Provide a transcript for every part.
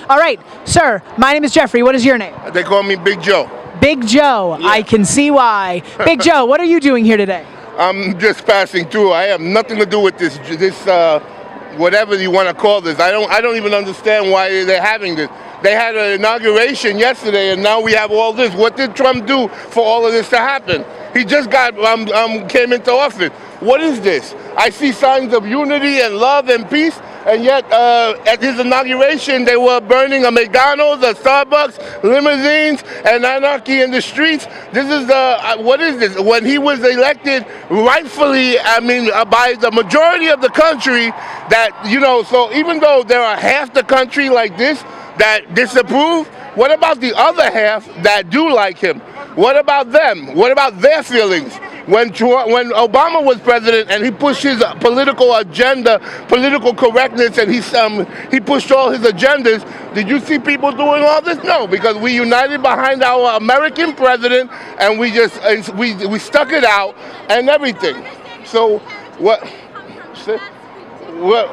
All right, sir, my name is Jeffrey. What is your name? They call me Big Joe. Big Joe. Yeah. I can see why. Big Joe, what are you doing here today? I'm just passing through. I have nothing to do with this whatever you want to call this. I don't even understand why they're having this. They had an inauguration yesterday, and now we have all this. What did Trump do for all of this to happen? He just came into office. What is this? I see signs of unity and love and peace, and yet at his inauguration they were burning a McDonald's, a Starbucks, limousines, and anarchy in the streets. This is what is this? When he was elected, rightfully, I mean, by the majority of the country, that, you know, so even though there are half the country like this that disapprove, what about the other half that do like him? What about them? What about their feelings? When Obama was president and he pushed his political agenda, political correctness, and he pushed all his agendas, did you see people doing all this? No, because we united behind our American president and we just we stuck it out and everything. So what?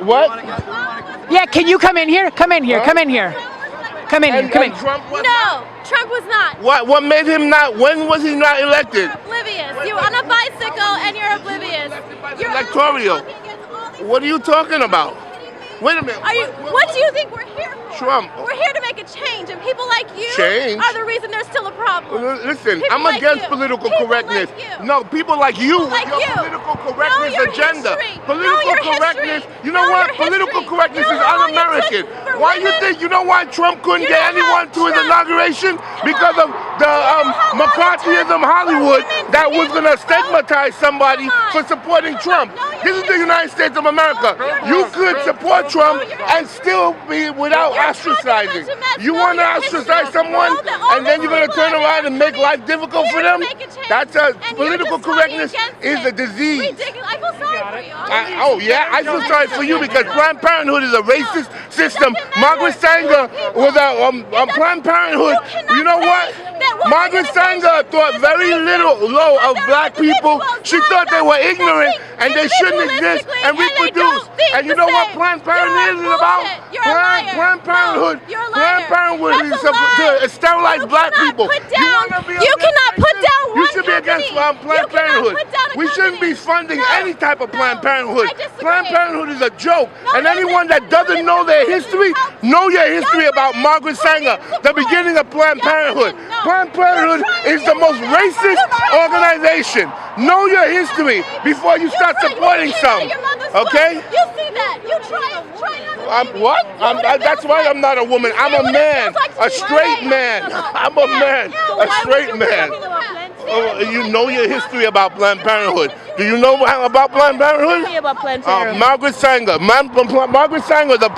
What? Yeah, can you come in here? Come in here. Huh? Come in here. Come in here. Come in. Trump was no, Trump was not. What made him not? When was he not elected? You're oblivious. You're on a bicycle and you're oblivious. You're electoral. What are you talking about? Wait a minute. What do you think we're here for? Trump. We're here to make a change, and people like you change? are the reason there's still a problem. Listen, people I'm like against you. political people correctness. Like you. No, people like you with like your you. political correctness agenda. History. Political correctness. You know what? Political correctness is un-American. Why you think? You know why Trump couldn't get anyone to his inauguration? Because of the McCarthyism Hollywood that was going to stigmatize somebody for supporting Trump. This is the United States of America. You could support Trump and still be without ostracizing. You want to ostracize someone and then you're going to turn around and make life difficult for them? That's political correctness is a disease. I feel sorry for you. Oh yeah, I feel sorry for you because Planned Parenthood is a racist system. Margaret Sanger was a Planned Parenthood. You know what? Margaret Sanger thought very low of black people. She thought they were ignorant and they shouldn't exist and reproduce. And you know what Planned Parenthood is about? Planned Parenthood is to sterilize black people. You cannot put down one. You should be against Planned Parenthood. We shouldn't be funding any type of Planned Parenthood. Planned Parenthood is a joke. And anyone that doesn't know their history, know your history about Margaret Sanger, the beginning of Planned Parenthood. Planned Parenthood is the most racist organization. Know your history before you start supporting some. Okay? You see that? You try what? That's why I'm not a woman. I'm a man, a straight man. I'm a man, a straight man. You know your history about Planned Parenthood. Do you know about Planned Parenthood? Tell me about Planned Parenthood. Margaret Sanger. Margaret Sanger, the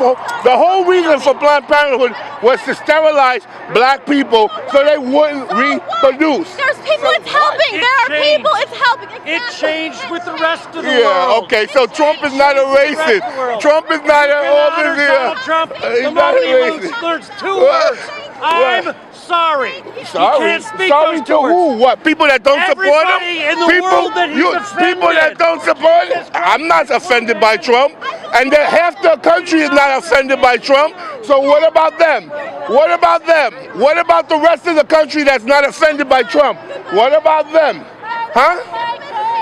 whole reason for Planned Parenthood was to sterilize black people so they wouldn't reproduce. There's people it's helping. There are people it's helping. Exactly. It changed with the rest of the world. Yeah, okay, so Trump is not a racist. Trump is not Donald Trump, the moment he learns two words. I'm sorry. Sorry? You can't speak sorry those to who? words. What? People that don't support him? In the world that he's offended. People that don't support him? I'm not offended by Trump. And half the country is not offended by Trump. So what about them? What about them? What about the rest of the country that's not offended by Trump? What about them? Huh?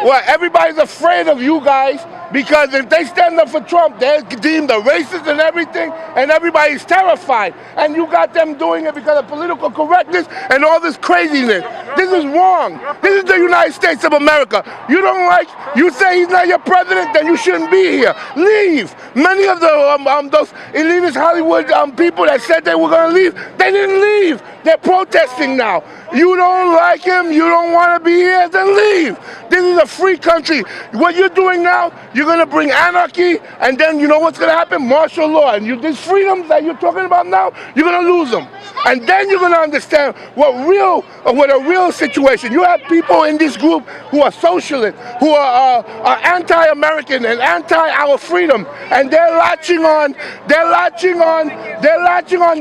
What? Everybody's afraid of you guys because if they stand up for Trump, they're deemed a racist and everything, and everybody's terrified. And you got them doing it because of political correctness and all this craziness. This is wrong. This is the United States of America. You don't like, you say he's not your president, then you shouldn't be here. Leave. Many of the those elitist Hollywood people that said they were going to leave, they didn't leave. They're protesting now. You don't like him, you don't want to be here, then leave. This is a free country. What you're doing now, you're going to bring anarchy, and then you know what's going to happen? Martial law. And these freedoms that you're talking about now, you're going to lose them. And then you're going to understand what a real situation. You have people in this group who are socialists, who are anti-American and anti-our freedom, and they're latching on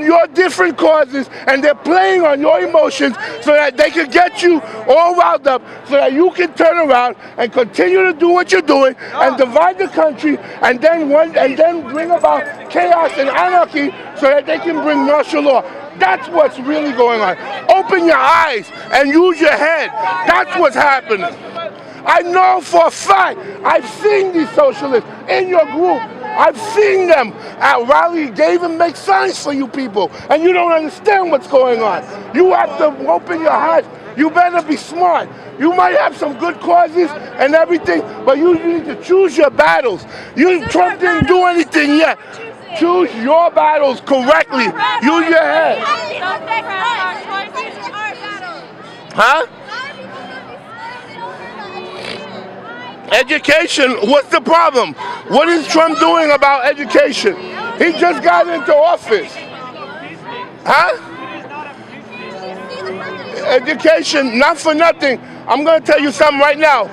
your different causes, and they're playing on your emotions so that they can get you all riled up, so that you can turn around and continue to do what you're doing and divide the country, and then bring about chaos and anarchy so that they can bring martial law. That's what's really going on. Open your eyes and use your head. That's what's happening. I know for a fact, I've seen these socialists in your group. I've seen them at rallies. They even make signs for you people, and you don't understand what's going on. You have to open your eyes. You better be smart. You might have some good causes and everything, but you need to choose your battles. Trump didn't do anything yet. Choose your battles correctly. Use your head. Huh? Education, what's the problem? What is Trump doing about education? He just got into office. Huh? Education, not for nothing. I'm going to tell you something right now.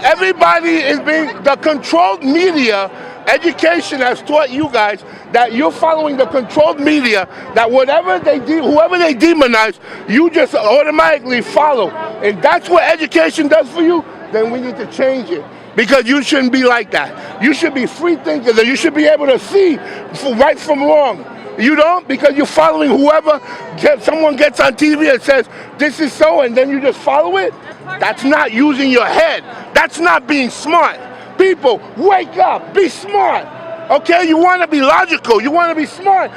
Everybody is the controlled media. Education has taught you guys that you're following the controlled media, that whoever they demonize, you just automatically follow. If that's what education does for you, then we need to change it. Because you shouldn't be like that. You should be free thinkers, and you should be able to see right from wrong. You don't, because you're following whoever someone gets on TV and says, this is so, and then you just follow it. That's not using your head. That's not being smart. People, wake up, be smart. Okay, you want to be logical, you want to be smart,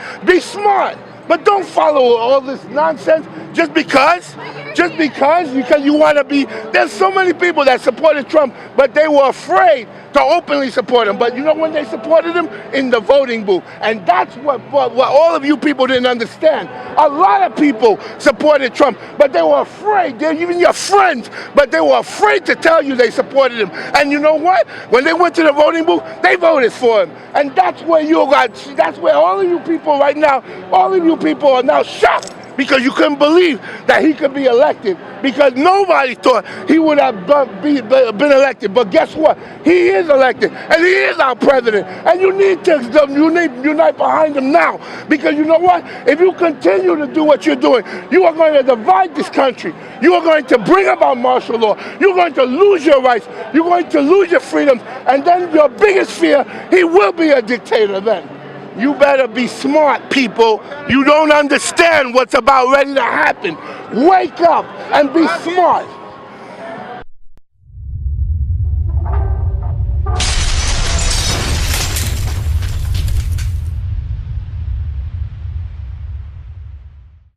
but don't follow all this nonsense just because you want to be. There's so many people that supported Trump, but they were afraid to openly support him. But you know when they supported him? In the voting booth. And that's what all of you people didn't understand. A lot of people supported Trump, but they were afraid. They're even your friends, but they were afraid to tell you they supported him. And you know what? When they went to the voting booth, they voted for him. And that's where all of you people right now, all of you people are now shocked, because you couldn't believe that he could be elected, because nobody thought he would have been elected. But guess what? He is elected, and he is our president. And you need to unite behind him now, because you know what? If you continue to do what you're doing, you are going to divide this country. You are going to bring about martial law. You're going to lose your rights. You're going to lose your freedoms. And then your biggest fear, he will be a dictator then. You better be smart, people. You don't understand what's about ready to happen. Wake up and be smart.